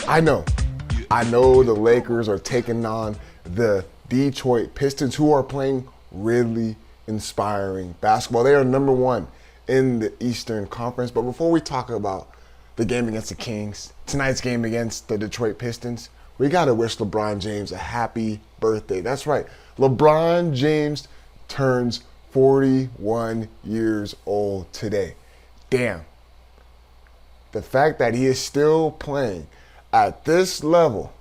I know. I know the Lakers are taking on the Detroit Pistons, who are playing really inspiring basketball. They are number one in the Eastern Conference. But before we talk about the game against the Kings, tonight's game against the Detroit Pistons, we got to wish LeBron James a happy birthday. That's right. LeBron James turns 41 years old today. Damn. The fact that he is still playing at this level,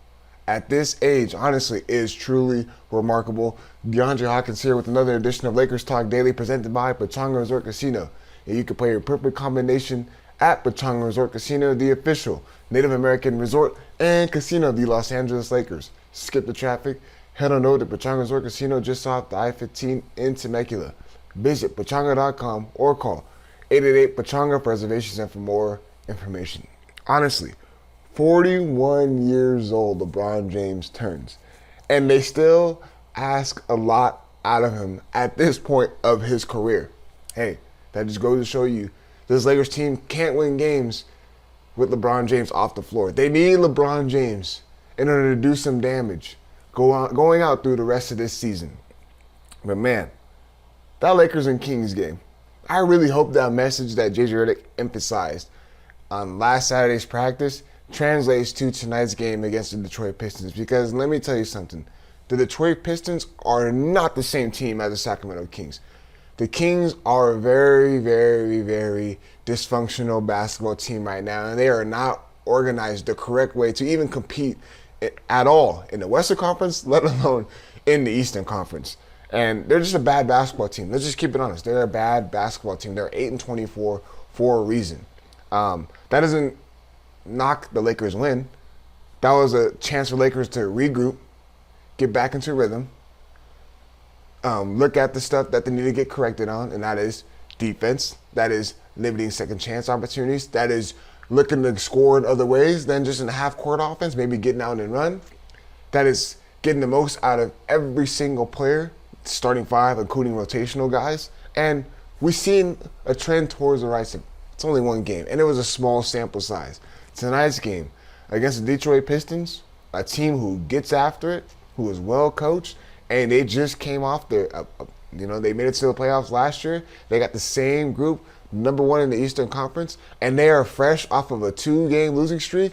at this age, honestly, is truly remarkable. Deondre Hawkins here with another edition of Lakers Talk Daily presented by Pechanga Resort Casino. And you can play your perfect combination at Pechanga Resort Casino, the official Native American resort and casino of the Los Angeles Lakers. Skip the traffic. Head on over to Pechanga Resort Casino just off the I-15 in Temecula. Visit Pechanga.com or call 888-PECHANGA for reservations and for more information. Honestly, 41 years old LeBron James turns, and they still ask a lot out of him at this point of his career. Hey, that just goes to show you this Lakers team can't win games with LeBron James off the floor. They need LeBron James in order to do some damage going out through the rest of this season. But man, that Lakers and Kings game, I really hope that message that JJ Redick emphasized on last Saturday's practice translates to tonight's game against the Detroit Pistons. Because let me tell you something, the Detroit Pistons are not the same team as the Sacramento Kings. The Kings are a very, very, very dysfunctional basketball team right now, and they are not organized the correct way to even compete at all in the Western Conference, let alone in the Eastern Conference. And they're just a bad basketball team. Let's just keep it honest. They're a bad basketball team. They're 8-24 for a reason. That doesn't knock the Lakers' win. That was a chance for Lakers to regroup, get back into rhythm, look at the stuff that they need to get corrected on, and that is defense, that is limiting second chance opportunities, that is looking to score in other ways than just in half-court offense, maybe getting out and run, that is getting the most out of every single player, starting five, including rotational guys. And we've seen a trend towards the right side. It's only one game, and it was a small sample size. Tonight's game against the Detroit Pistons, a team who gets after it, who is well coached, and they just came off their, they made it to the playoffs last year. They got the same group, number one in the Eastern Conference, and they are fresh off of a 2-game losing streak.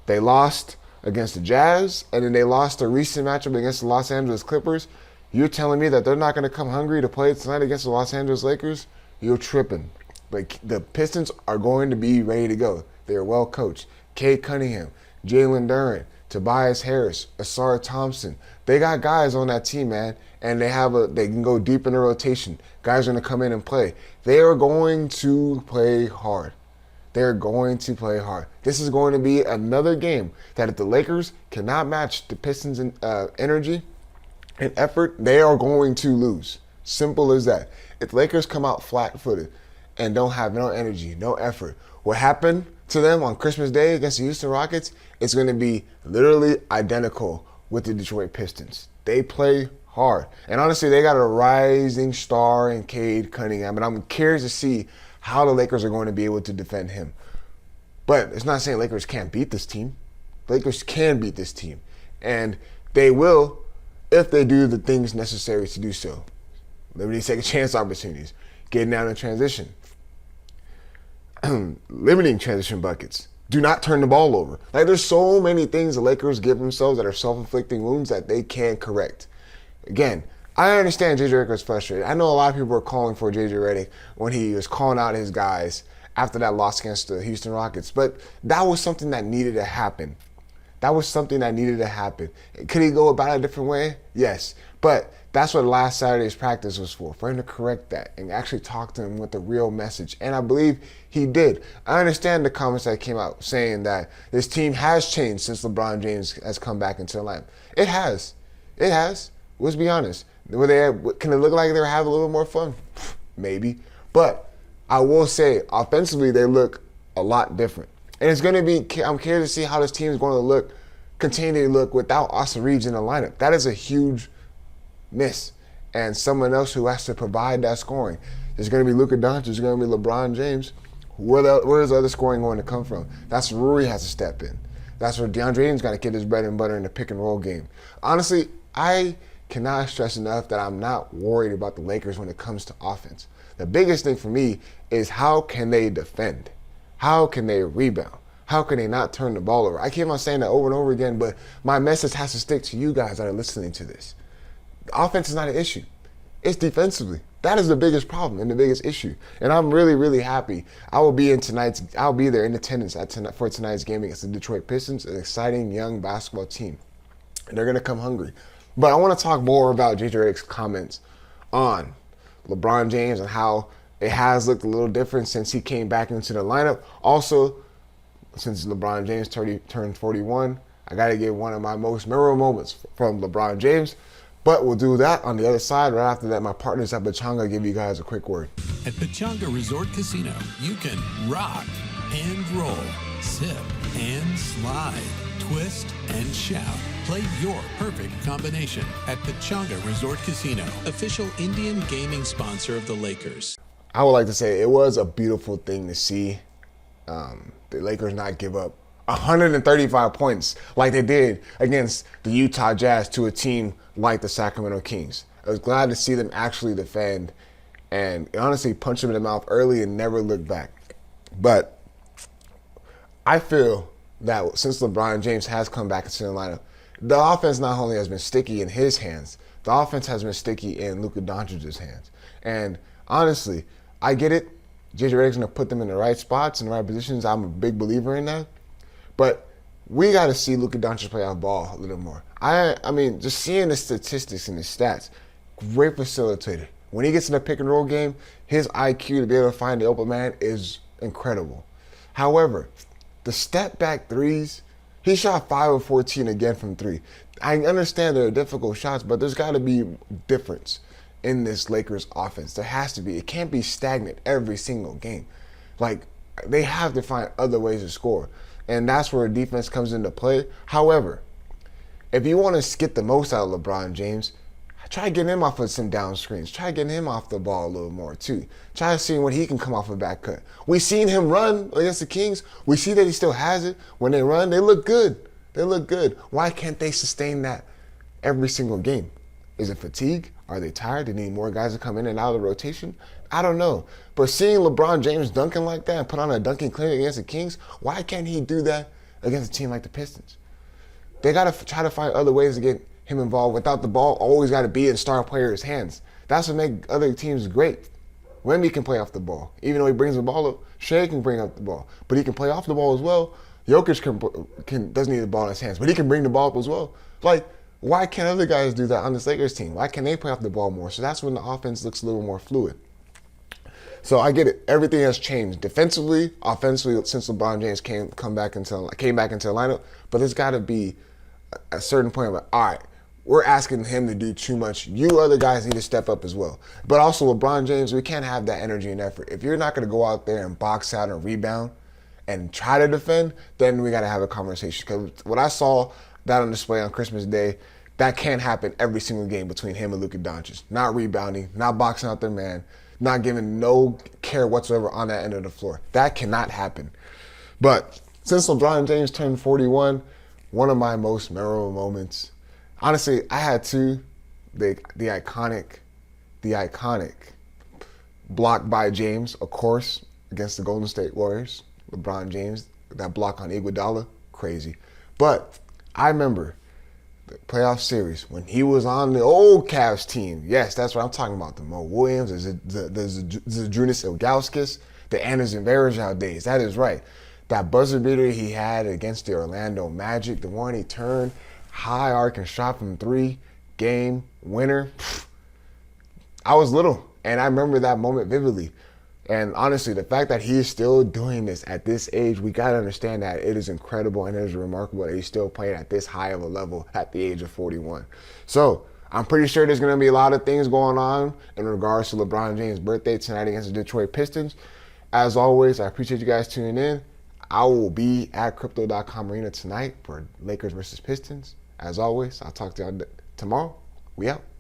They lost against the Jazz, and then they lost a recent matchup against the Los Angeles Clippers. You're telling me that they're not going to come hungry to play tonight against the Los Angeles Lakers? You're tripping. But the Pistons are going to be ready to go. They are well coached. Cade Cunningham, Jalen Duren, Tobias Harris, Asar Thompson. They got guys on that team, man, and they can go deep in the rotation. Guys are going to come in and play. They are going to play hard. They're going to play hard. This is going to be another game that if the Lakers cannot match the Pistons' energy and effort, they are going to lose. Simple as that. If the Lakers come out flat-footed and don't have no energy, no effort, what happened to them on Christmas Day against the Houston Rockets, it's going to be literally identical with the Detroit Pistons. They play hard. And honestly, they got a rising star in Cade Cunningham, and I'm curious to see how the Lakers are going to be able to defend him. But it's not saying Lakers can't beat this team. Lakers can beat this team. And they will if they do the things necessary to do so. Limiting second chance opportunities, getting down in transition, limiting transition buckets. Do not turn the ball over. Like, there's so many things the Lakers give themselves that are self-inflicting wounds that they can correct. Again, I understand JJ Redick was frustrated. I know a lot of people were calling for JJ Redick when he was calling out his guys after that loss against the Houston Rockets. But that was something that needed to happen. Could he go about it a different way? Yes. But that's what last Saturday's practice was for him to correct that and actually talk to him with a real message. And I believe he did. I understand the comments that came out saying that this team has changed since LeBron James has come back into the lineup. It has. Let's be honest. Can it look like they're having a little more fun? Maybe. But I will say, offensively, they look a lot different. And it's going to be, I'm curious to see how this team is going to continue to look without Austin Reeves in the lineup. That is a huge miss. And someone else who has to provide that scoring. There's going to be Luka Doncic, there's going to be LeBron James. Where is the other scoring going to come from? That's where Rui has to step in. That's where Deondre got to get his bread and butter in the pick and roll game. Honestly, I cannot stress enough that I'm not worried about the Lakers when it comes to offense. The biggest thing for me is how can they defend? How can they rebound? How can they not turn the ball over? I keep on saying that over and over again, but my message has to stick to you guys that are listening to this. Offense is not an issue. It's defensively. That is the biggest problem and the biggest issue. And I'm really, really happy. I'll be there in attendance for tonight's game against the Detroit Pistons, an exciting young basketball team. And they're going to come hungry. But I want to talk more about JJ Redick's comments on LeBron James and how it has looked a little different since he came back into the lineup. Also, since LeBron James turned 41, I got to get one of my most memorable moments from LeBron James. But we'll do that on the other side. Right after that, my partners at Pechanga give you guys a quick word. At Pechanga Resort Casino, you can rock and roll, sip and slide, twist and shout. Play your perfect combination at Pechanga Resort Casino, official Indian gaming sponsor of the Lakers. I would like to say it was a beautiful thing to see the Lakers not give up 135 points like they did against the Utah Jazz to a team like the Sacramento Kings. I was glad to see them actually defend and honestly punch them in the mouth early and never look back. But I feel that since LeBron James has come back into the lineup, the offense not only has been sticky in his hands, the offense has been sticky in Luka Doncic's hands. And honestly, I get it. JJ Redick's going to put them in the right spots, in the right positions. I'm a big believer in that. But we got to see Luka Doncic play out ball a little more. I mean, just seeing the statistics and the stats, great facilitator. When he gets in a pick and roll game, his IQ to be able to find the open man is incredible. However, the step back threes, he shot 5 of 14 again from three. I understand they're difficult shots, but there's got to be difference in this Lakers offense. There has to be. It can't be stagnant every single game. Like, they have to find other ways to score. And that's where defense comes into play. However, if you want to get the most out of LeBron James, try getting him off of some down screens. Try getting him off the ball a little more, too. Try seeing when he can come off a back cut. We've seen him run against the Kings. We see that he still has it. When they run, they look good. They look good. Why can't they sustain that every single game? Is it fatigue? Are they tired? They need more guys to come in and out of the rotation? I don't know. But seeing LeBron James dunking like that and put on a dunking clinic against the Kings, why can't he do that against a team like the Pistons? They got to try to find other ways to get him involved without the ball always got to be in star players' hands. That's what makes other teams great. Wemby can play off the ball. Even though he brings the ball up, Shea can bring up the ball. But he can play off the ball as well. Jokic doesn't need the ball in his hands, but he can bring the ball up as well. Like, why can't other guys do that on this Lakers team? Why can't they play off the ball more? So that's when the offense looks a little more fluid. So I get it. Everything has changed defensively, offensively since LeBron James came back into the lineup. But there's got to be a certain point of, all right, we're asking him to do too much. You other guys need to step up as well. But also LeBron James, we can't have that energy and effort. If you're not going to go out there and box out and rebound and try to defend, then we got to have a conversation. Because what I saw that on display on Christmas Day, that can't happen every single game between him and Luka Doncic. Not rebounding, not boxing out their man, not giving no care whatsoever on that end of the floor. That cannot happen. But since LeBron James turned 41, one of my most memorable moments, honestly, I had two. The iconic block by James, of course, against the Golden State Warriors. LeBron James, that block on Iguodala, crazy. But I remember the playoff series when he was on the old Cavs team. Yes, that's what I'm talking about. The Mo Williams, the Zydrunas Ilgauskas, the Anderson Varejao days. That is right. That buzzer beater he had against the Orlando Magic, the one he turned high arc and shot from three, game winner. I was little, and I remember that moment vividly. And honestly, the fact that he is still doing this at this age, we got to understand that it is incredible and it is remarkable that he's still playing at this high of a level at the age of 41. So I'm pretty sure there's going to be a lot of things going on in regards to LeBron James' birthday tonight against the Detroit Pistons. As always, I appreciate you guys tuning in. I will be at Crypto.com Arena tonight for Lakers versus Pistons. As always, I'll talk to y'all tomorrow. We out.